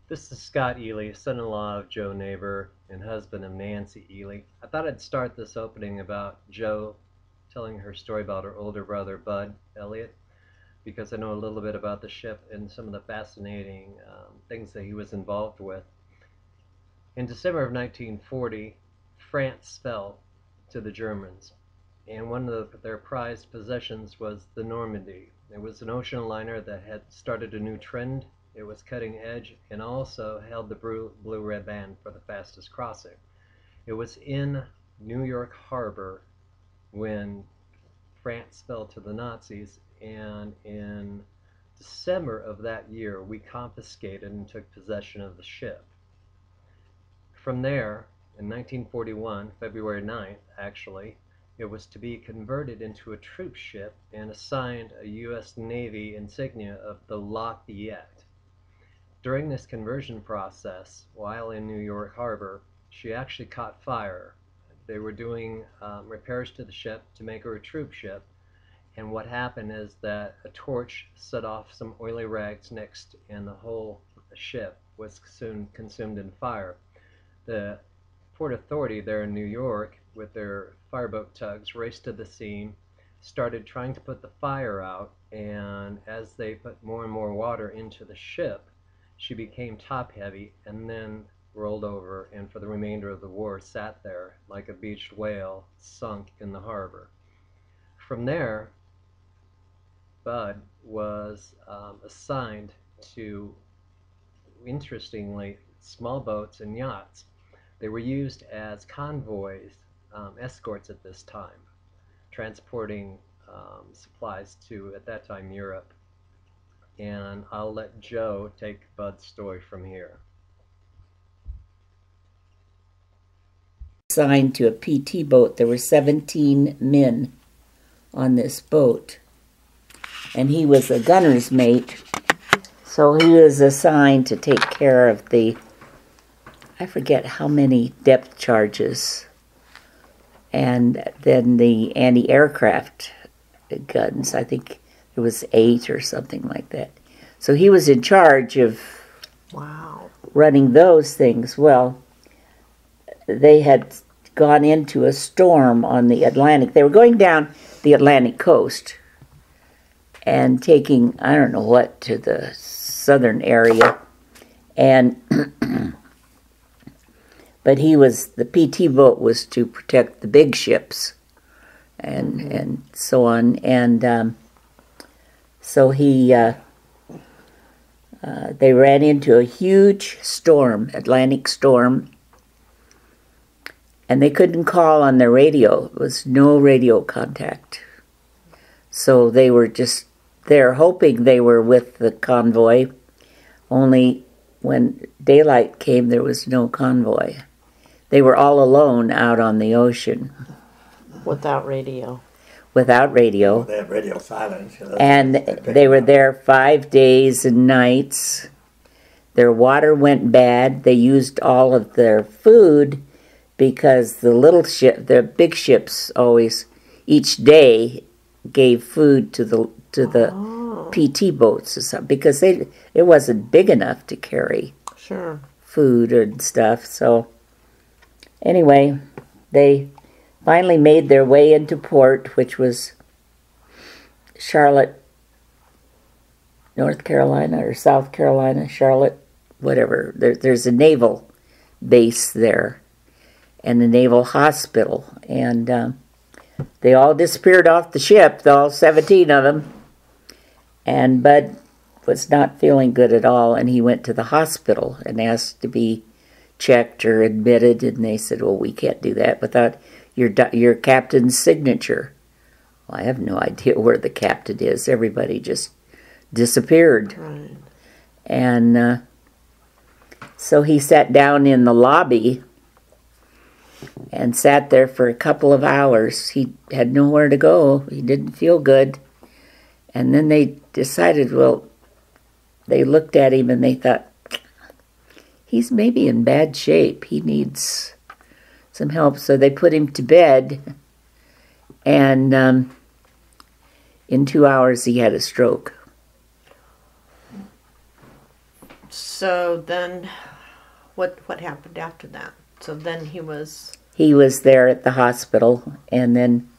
This is Scott Ely, son-in-law of Joe Neighbor and husband of Nancy Ely. I thought I'd start this opening about Joe telling her story about her older brother, Bud Elliott, because I know a little bit about the ship and some of the fascinating things that he was involved with. In December of 1940, France fell to the Germans, and one of their prized possessions was the Normandy. It was an ocean liner that had started a new trend. It was cutting edge and also held the blue-red band for the fastest crossing. It was in New York Harbor when France fell to the Nazis, and in December of that year, we confiscated and took possession of the ship. From there, in 1941, February 9th, actually, it was to be converted into a troop ship and assigned a U.S. Navy insignia of the Lafayette. During this conversion process, while in New York Harbor, she actually caught fire. They were doing repairs to the ship to make her a troop ship, and what happened is that a torch set off some oily rags next, and the whole ship was soon consumed in fire. The Port Authority there in New York, with their fireboat tugs, raced to the scene, started trying to put the fire out, and as they put more and more water into the ship, she became top heavy and then rolled over, and for the remainder of the war sat there like a beached whale sunk in the harbor. From there, Bud was assigned to, interestingly, small boats and yachts. They were used as convoys, escorts at this time, transporting supplies to, at that time, Europe. And I'll let Joe take Bud's story from here. Assigned to a PT boat. There were 17 men on this boat, and he was a gunner's mate, so he was assigned to take care of the, I forget how many depth charges, and then the anti-aircraft guns. I think it was 8 or something like that. So he was in charge of running those things. Well, they had gone into a storm on the Atlantic. They were going down the Atlantic coast and taking, I don't know what, to the southern area. And but the PT boat was to protect the big ships and so on. And so they ran into a huge storm, Atlantic storm, and they couldn't call on their radio. There was no radio contact. So they were just there hoping they were with the convoy, only when daylight came there was no convoy. They were all alone out on the ocean. Without radio. Without radio. They had radio silence. And they were there 5 days and nights. Their water went bad. They used all of their food because the big ships always, each day, gave food to the PT boats or something, because it wasn't big enough to carry food and stuff. So anyway, they finally made their way into port, which was Charlotte, North Carolina, or South Carolina, Charlotte, whatever. There's a naval base there and a naval hospital, and they all disappeared off the ship, all 17 of them. And Bud was not feeling good at all, and he went to the hospital and asked to be checked or admitted, and they said, well, we can't do that without your captain's signature. Well, I have no idea where the captain is. Everybody just disappeared. Right. And so he sat down in the lobby and sat there for a couple of hours. He had nowhere to go. He didn't feel good. And then they decided, well, they looked at him and they thought, he's maybe in bad shape. He needs some help. So they put him to bed, and in 2 hours he had a stroke. So then, what happened after that? So then he was. He was there at the hospital, and then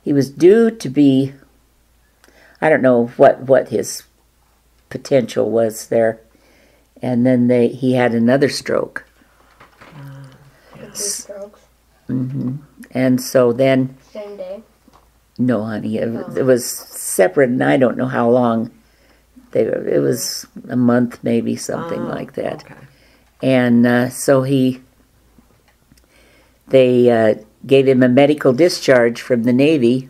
he was due to be, I don't know what his potential was there, and then he had another stroke. With 2 strokes. And so then, Same day. no, honey, it was separate, and I don't know how long. It was a month, maybe, something like that. Okay. And so they gave him a medical discharge from the Navy,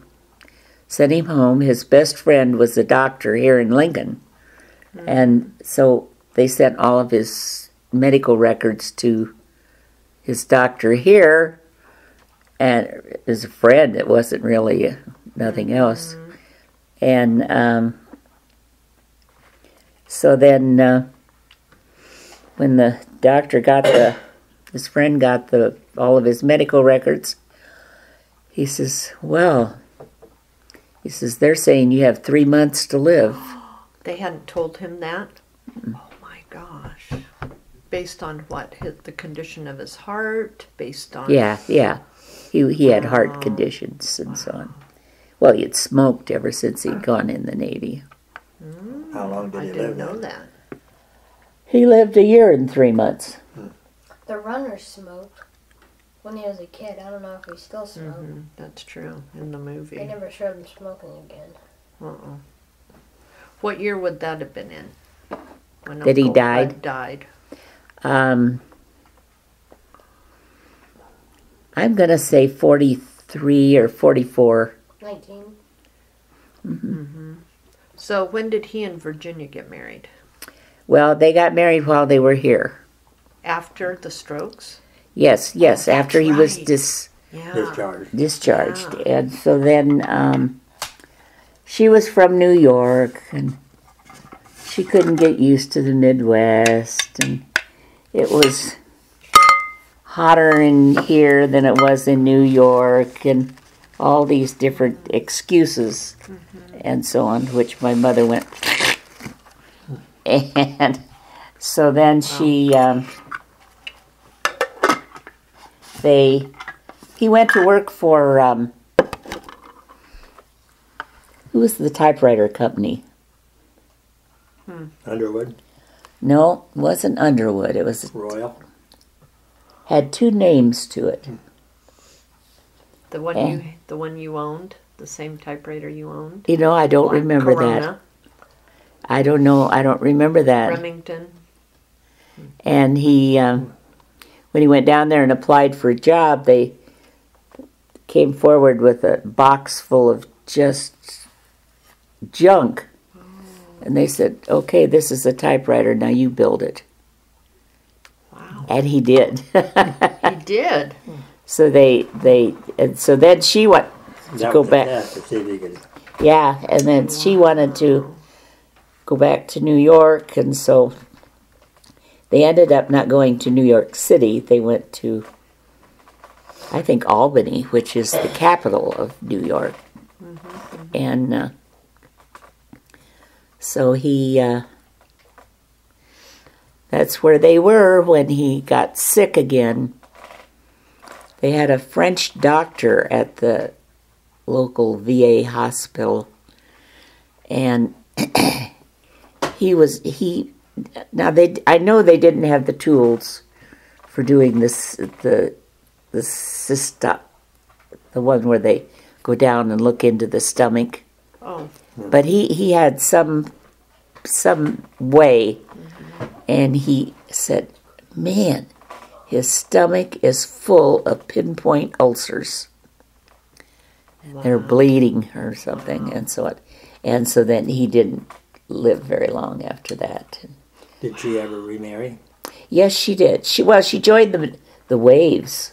sent him home. His best friend was a doctor here in Lincoln. And so they sent all of his medical records to his doctor here, and as a friend. It wasn't really nothing else. And so then when the doctor got his friend got all of his medical records, he says, well, they're saying you have 3 months to live. They hadn't told him that? Oh my gosh. Based on what? The condition of his heart? Based on. Yeah. He had heart conditions and so on. Well, he had smoked ever since he'd gone in the Navy. How long did I he didn't live know then? that. He lived 1 year and 3 months. The runner smoked when he was a kid. I don't know if he still smoked. That's true, in the movie. They never showed him smoking again. Uh-uh. What year would that have been in? When That he Uncle died? Bud died. I'm going to say 43 or 44. 19. So when did he and Virginia get married? Well, they got married while they were here. After the strokes? Yes, after he was right. Discharged. discharged. And so then she was from New York, and she couldn't get used to the Midwest, and it was hotter in here than it was in New York, and all these different excuses and so on, which my mother went. And so then he went to work for, who was the typewriter company? Underwood, No, it wasn't Underwood. It was Royal. had 2 names to it. The one Eh. you owned? The same typewriter you owned? You know, I don't remember that. Corona, I don't know. I don't remember that. Remington. And he, when he went down there and applied for a job, they came forward with a box full of just junk. And they said, okay, this is a typewriter, now you build it. Wow. And he did. He did. So and so then she went to That go was a back. test to see if he could. Yeah, and then she wanted to go back to New York, and so they ended up not going to New York City. They went to, I think, Albany, which is the capital of New York. And so that's where they were when he got sick again. They had a French doctor at the local VA hospital, and I know they didn't have the tools for doing this, the cysto, the one where they go down and look into the stomach. Oh. But he had some way, and he said, man, his stomach is full of pinpoint ulcers. They're bleeding or something, and so then he didn't live very long after that. Did she ever remarry? Yes, she did. She joined the Waves,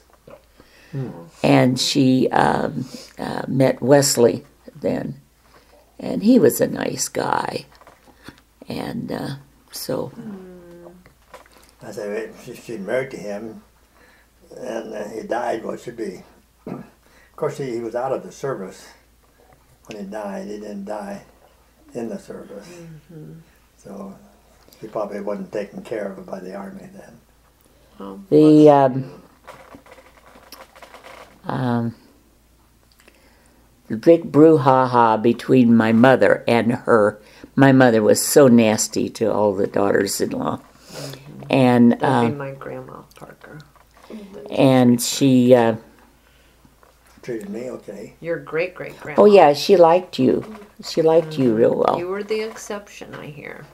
and she met Wesley then, and he was a nice guy, and so. I said, if she's married to him, and he died, what should be? Of course, he was out of the service when he died. He didn't die in the service. So He probably wasn't taken care of by the army then. The big brouhaha between my mother and her. My mother was so nasty to all the daughters-in-law, and That'd be my grandma, Parker. and she. Treated me okay. Your great grandma. Oh yeah, she liked you. She liked you real well. You were the exception, I hear.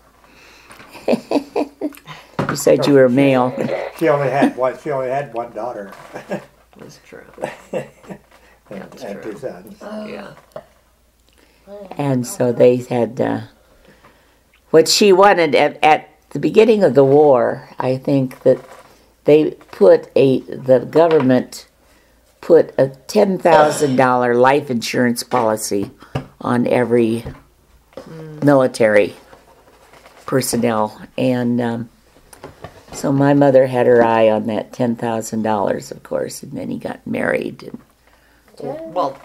You said you were male. She only had one. She only had one daughter. That's true. and true. 2 sons. Yeah. And so they had what she wanted at the beginning of the war. I think that they put the government put a $10,000 life insurance policy on every military personnel, and so my mother had her eye on that $10,000, of course, and then he got married. And, Well,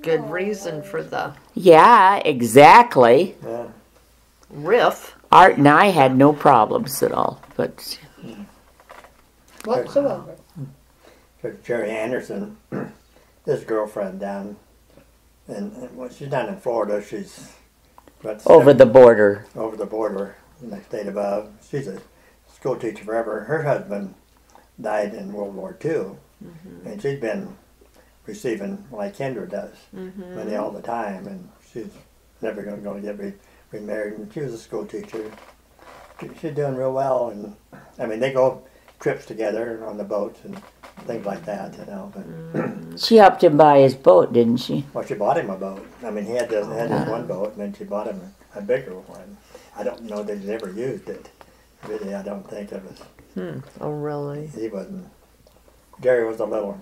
good reason for the yeah, exactly. Yeah. riff. Art and I had no problems at all, but Whatsoever. Jerry Anderson, his girlfriend down, and well, she's down in Florida. She's over the border. over the border in the state above. She's a school teacher forever. Her husband died in World War II, and she's been receiving, like Kendra does, money all the time, and she's never going to get remarried. And she was a school teacher. She's doing real well, and I mean they go trips together on the boats and things like that, you know. But She helped him buy his boat, didn't she? well, she bought him a boat. I mean, he had this one boat, and then she bought him a bigger one. I don't know that he's ever used it. Really, I don't think it was. Oh, really? He wasn't. Jerry was a little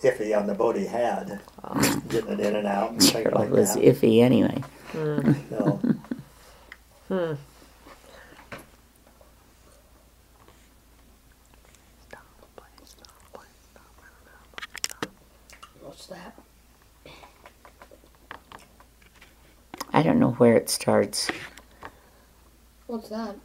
iffy on the boat he had, getting it in and out and things Gerald like was that. iffy anyway. So, What's that? I don't know where it starts. What's that?